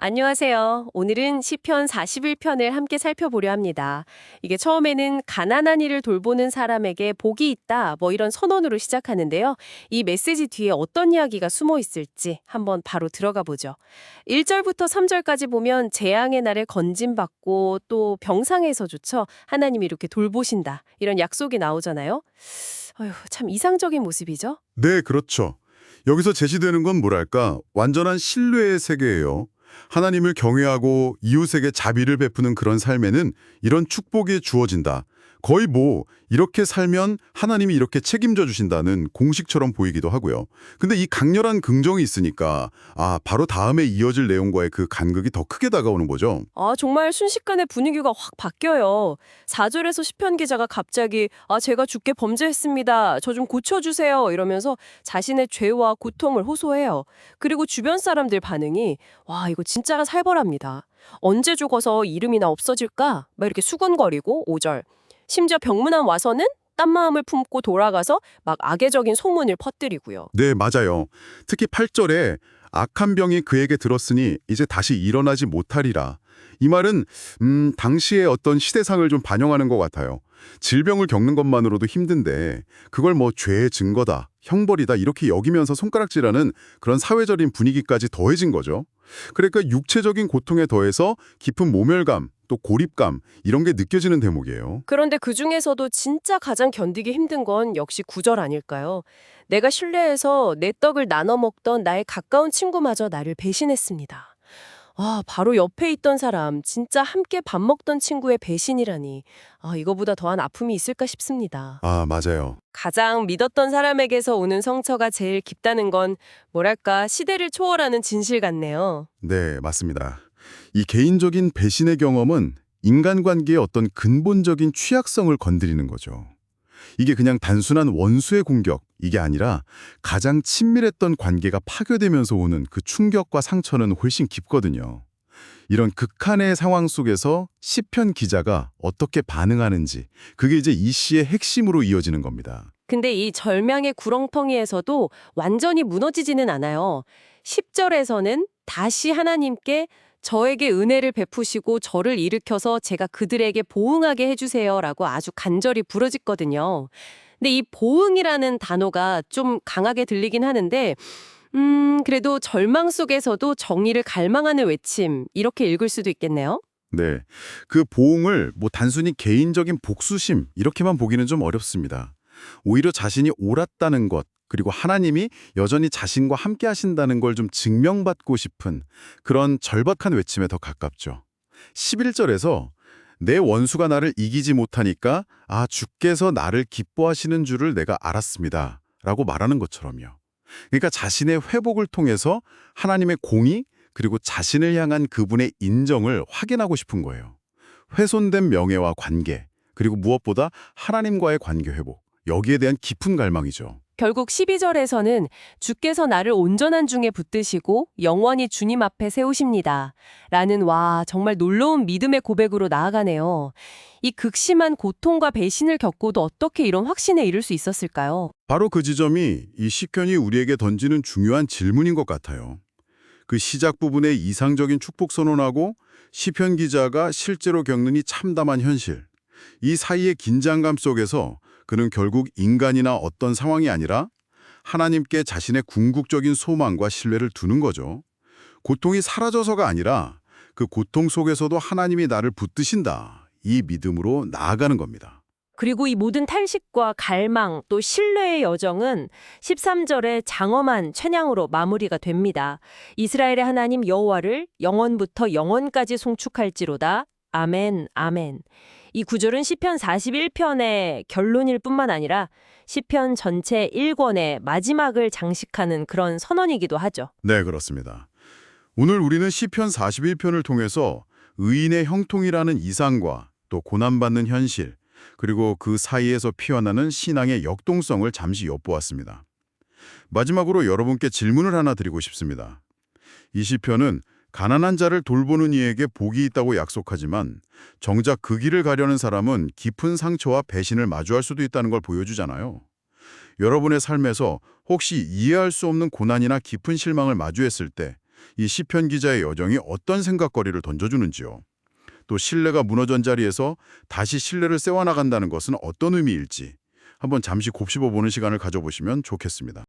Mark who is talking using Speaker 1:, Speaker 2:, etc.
Speaker 1: 안녕하세요. 오늘은 시편 41편을 함께 살펴보려 합니다. 이게 처음에는 가난한 이를 돌보는 사람에게 복이 있다, 뭐 이런 선언으로 시작하는데요. 이 메시지 뒤에 어떤 이야기가 숨어 있을지 한번 바로 들어가 보죠. 1절부터 3절까지 보면 재앙의 날에 건짐받고 또 병상에서조차 하나님이 이렇게 돌보신다, 이런 약속이 나오잖아요. 어휴, 참 이상적인 모습이죠?
Speaker 2: 네, 그렇죠. 여기서 제시되는 건 뭐랄까, 완전한 신뢰의 세계예요. 하나님을 경외하고 이웃에게 자비를 베푸는 그런 삶에는 이런 축복이 주어진다. 거의 이렇게 살면 하나님이 이렇게 책임져 주신다는 공식처럼 보이기도 하고요. 근데 이 강렬한 긍정이 있으니까 바로 다음에 이어질 내용과의 그 간극이 더 크게 다가오는 거죠.
Speaker 1: 정말 순식간에 분위기가 확 바뀌어요. 4절에서 시편 기자가 갑자기 제가 주께 범죄했습니다. 저 좀 고쳐주세요. 이러면서 자신의 죄와 고통을 호소해요. 그리고 주변 사람들 반응이 와, 이거 진짜 살벌합니다. 언제 죽어서 이름이나 없어질까? 막 이렇게 수군거리고 5절. 심지어 병문안 와서는 딴 마음을 품고 돌아가서 막 악의적인 소문을 퍼뜨리고요.
Speaker 2: 네, 맞아요. 특히 8절에 악한 병이 그에게 들었으니 이제 다시 일어나지 못하리라. 이 말은 당시의 어떤 시대상을 좀 반영하는 것 같아요. 질병을 겪는 것만으로도 힘든데 그걸 죄의 증거다, 형벌이다 이렇게 여기면서 손가락질하는 그런 사회적인 분위기까지 더해진 거죠. 그러니까 육체적인 고통에 더해서 깊은 모멸감, 또 고립감 이런 게 느껴지는 대목이에요.
Speaker 1: 그런데 그중에서도 진짜 가장 견디기 힘든 건 역시 9절 아닐까요? 내가 신뢰해서 내 떡을 나눠 먹던 나의 가까운 친구마저 나를 배신했습니다. 바로 옆에 있던 사람, 진짜 함께 밥 먹던 친구의 배신이라니. 이거보다 더한 아픔이 있을까 싶습니다.
Speaker 2: 맞아요.
Speaker 1: 가장 믿었던 사람에게서 오는 상처가 제일 깊다는 건 뭐랄까 시대를 초월하는 진실 같네요.
Speaker 2: 네, 맞습니다. 이 개인적인 배신의 경험은 인간관계의 어떤 근본적인 취약성을 건드리는 거죠. 이게 그냥 단순한 원수의 공격, 이게 아니라 가장 친밀했던 관계가 파괴되면서 오는 그 충격과 상처는 훨씬 깊거든요. 이런 극한의 상황 속에서 시편 기자가 어떻게 반응하는지, 그게 이제 이 시의 핵심으로 이어지는 겁니다.
Speaker 1: 근데 이 절망의 구렁텅이에서도 완전히 무너지지는 않아요. 10절에서는 다시 하나님께 저에게 은혜를 베푸시고 저를 일으켜서 제가 그들에게 보응하게 해주세요라고 아주 간절히 부르짖거든요. 근데 이 보응이라는 단어가 좀 강하게 들리긴 하는데 그래도 절망 속에서도 정의를 갈망하는 외침 이렇게 읽을 수도 있겠네요.
Speaker 2: 네, 그 보응을 단순히 개인적인 복수심 이렇게만 보기는 좀 어렵습니다. 오히려 자신이 옳았다는 것, 그리고 하나님이 여전히 자신과 함께 하신다는 걸 좀 증명받고 싶은 그런 절박한 외침에 더 가깝죠. 11절에서 내 원수가 나를 이기지 못하니까 주께서 나를 기뻐하시는 줄을 내가 알았습니다. 라고 말하는 것처럼요. 그러니까 자신의 회복을 통해서 하나님의 공의 그리고 자신을 향한 그분의 인정을 확인하고 싶은 거예요. 훼손된 명예와 관계, 그리고 무엇보다 하나님과의 관계 회복, 여기에 대한 깊은 갈망이죠.
Speaker 1: 결국 12절에서는 주께서 나를 온전한 중에 붙드시고 영원히 주님 앞에 세우십니다. 라는 정말 놀라운 믿음의 고백으로 나아가네요. 이 극심한 고통과 배신을 겪고도 어떻게 이런 확신에 이를 수 있었을까요?
Speaker 2: 바로 그 지점이 이 시편이 우리에게 던지는 중요한 질문인 것 같아요. 그 시작 부분에 이상적인 축복 선언하고 시편 기자가 실제로 겪는 이 참담한 현실, 이 사이의 긴장감 속에서 그는 결국 인간이나 어떤 상황이 아니라 하나님께 자신의 궁극적인 소망과 신뢰를 두는 거죠. 고통이 사라져서가 아니라 그 고통 속에서도 하나님이 나를 붙드신다. 이 믿음으로 나아가는 겁니다.
Speaker 1: 그리고 이 모든 탄식과 갈망 또 신뢰의 여정은 13절의 장엄한 찬양으로 마무리가 됩니다. 이스라엘의 하나님 여호와를 영원부터 영원까지 송축할지로다. 아멘, 아멘. 이 구절은 시편 41편의 결론일 뿐만 아니라 시편 전체 1권의 마지막을 장식하는 그런 선언이기도 하죠.
Speaker 2: 네, 그렇습니다. 오늘 우리는 시편 41편을 통해서 의인의 형통이라는 이상과 또 고난받는 현실, 그리고 그 사이에서 피어나는 신앙의 역동성을 잠시 엿보았습니다. 마지막으로 여러분께 질문을 하나 드리고 싶습니다. 이 시편은 가난한 자를 돌보는 이에게 복이 있다고 약속하지만 정작 그 길을 가려는 사람은 깊은 상처와 배신을 마주할 수도 있다는 걸 보여주잖아요. 여러분의 삶에서 혹시 이해할 수 없는 고난이나 깊은 실망을 마주했을 때 이 시편 기자의 여정이 어떤 생각거리를 던져주는지요. 또 신뢰가 무너진 자리에서 다시 신뢰를 세워나간다는 것은 어떤 의미일지 한번 잠시 곱씹어보는 시간을 가져보시면 좋겠습니다.